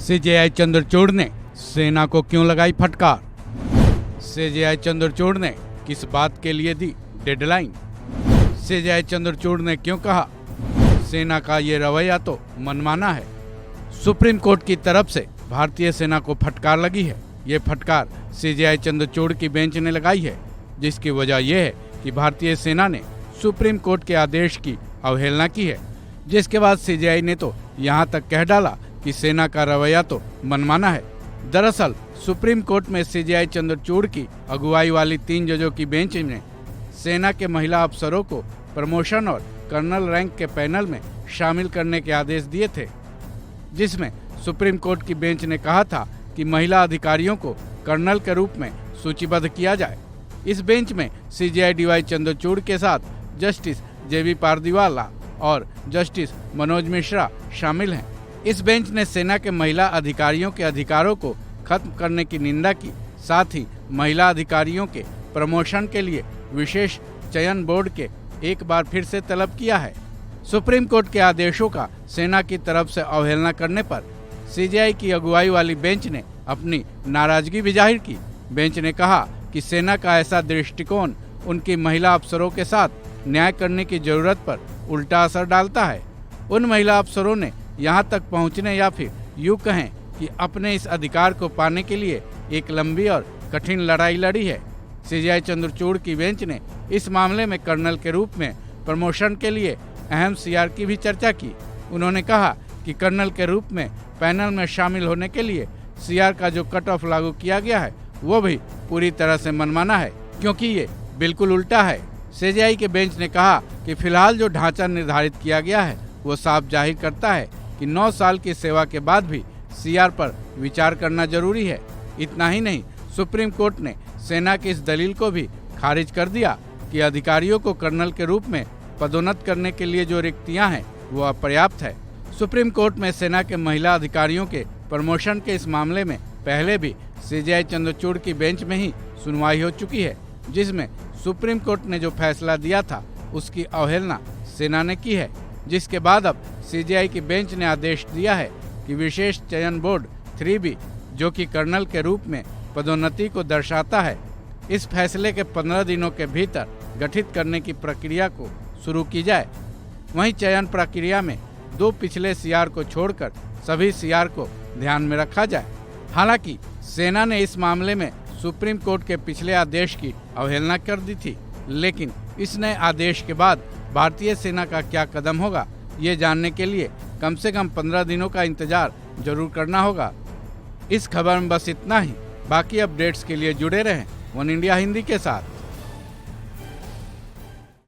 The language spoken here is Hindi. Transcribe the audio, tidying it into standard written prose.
सीजेआई चंद्रचूड़ ने सेना को क्यों लगाई फटकार? सीजेआई चंद्रचूड़ ने किस बात के लिए दी डेडलाइन? सीजेआई चंद्रचूड़ ने क्यों कहा सेना का ये रवैया तो मनमाना है? सुप्रीम कोर्ट की तरफ से भारतीय सेना को फटकार लगी है। ये फटकार सीजेआई चंद्रचूड़ की बेंच ने लगाई है, जिसकी वजह यह है कि भारतीय सेना ने सुप्रीम कोर्ट के आदेश की अवहेलना की है, जिसके बाद सीजेआई ने तो यहाँ तक कह डाला कि सेना का रवैया तो मनमाना है। दरअसल सुप्रीम कोर्ट में सीजेआई चंद्रचूड़ की अगुवाई वाली 3 जजों की बेंच ने सेना के महिला अफसरों को प्रमोशन और कर्नल रैंक के पैनल में शामिल करने के आदेश दिए थे, जिसमें सुप्रीम कोर्ट की बेंच ने कहा था कि महिला अधिकारियों को कर्नल के रूप में सूचीबद्ध किया जाए। इस बेंच में सीजेआई डीवाई चंद्रचूड़ के साथ जस्टिस जेबी पारदीवाला और जस्टिस मनोज मिश्रा शामिल हैं। इस बेंच ने सेना के महिला अधिकारियों के अधिकारों को खत्म करने की निंदा की, साथ ही महिला अधिकारियों के प्रमोशन के लिए विशेष चयन बोर्ड के एक बार फिर से तलब किया है। सुप्रीम कोर्ट के आदेशों का सेना की तरफ से अवहेलना करने पर सीजेआई की अगुवाई वाली बेंच ने अपनी नाराजगी भी जाहिर की। बेंच ने कहा कि सेना का ऐसा दृष्टिकोण उनकी महिला अफसरों के साथ न्याय करने की जरूरत पर उल्टा असर डालता है। उन महिला अफसरों ने यहाँ तक पहुँचने या फिर यूँ कहें कि अपने इस अधिकार को पाने के लिए एक लंबी और कठिन लड़ाई लड़ी है। सीजेआई चंद्रचूड़ की बेंच ने इस मामले में कर्नल के रूप में प्रमोशन के लिए अहम सीआर की भी चर्चा की। उन्होंने कहा कि कर्नल के रूप में पैनल में शामिल होने के लिए सीआर का जो कट ऑफ लागू किया गया है वो भी पूरी तरह से मनमाना है, क्योंकि ये बिल्कुल उल्टा है। सीजेआई के बेंच ने कहा कि फिलहाल जो ढांचा निर्धारित किया गया है वो साफ जाहिर करता है कि 9 साल की सेवा के बाद भी सीआर पर विचार करना जरूरी है। इतना ही नहीं, सुप्रीम कोर्ट ने सेना की इस दलील को भी खारिज कर दिया कि अधिकारियों को कर्नल के रूप में पदोन्नत करने के लिए जो रिक्तियां हैं वो अपर्याप्त है। सुप्रीम कोर्ट में सेना के महिला अधिकारियों के प्रमोशन के इस मामले में पहले भी सीजेआई चंद्रचूड़ की बेंच में ही सुनवाई हो चुकी है, जिसमें सुप्रीम कोर्ट ने जो फैसला दिया था उसकी अवहेलना सेना ने की है। जिसके बाद अब सीजेआई की बेंच ने आदेश दिया है कि विशेष चयन बोर्ड 3B, जो कि कर्नल के रूप में पदोन्नति को दर्शाता है, इस फैसले के 15 दिनों के भीतर गठित करने की प्रक्रिया को शुरू की जाए। वहीं चयन प्रक्रिया में 2 पिछले सीआर को छोड़कर सभी सीआर को ध्यान में रखा जाए। हालांकि सेना ने इस मामले में सुप्रीम कोर्ट के पिछले आदेश की अवहेलना कर दी थी, लेकिन इस नए आदेश के बाद भारतीय सेना का क्या कदम होगा, ये जानने के लिए कम से कम 15 दिनों का इंतजार जरूर करना होगा। इस खबर में बस इतना ही। बाकी अपडेट्स के लिए जुड़े रहें वन इंडिया हिंदी के साथ।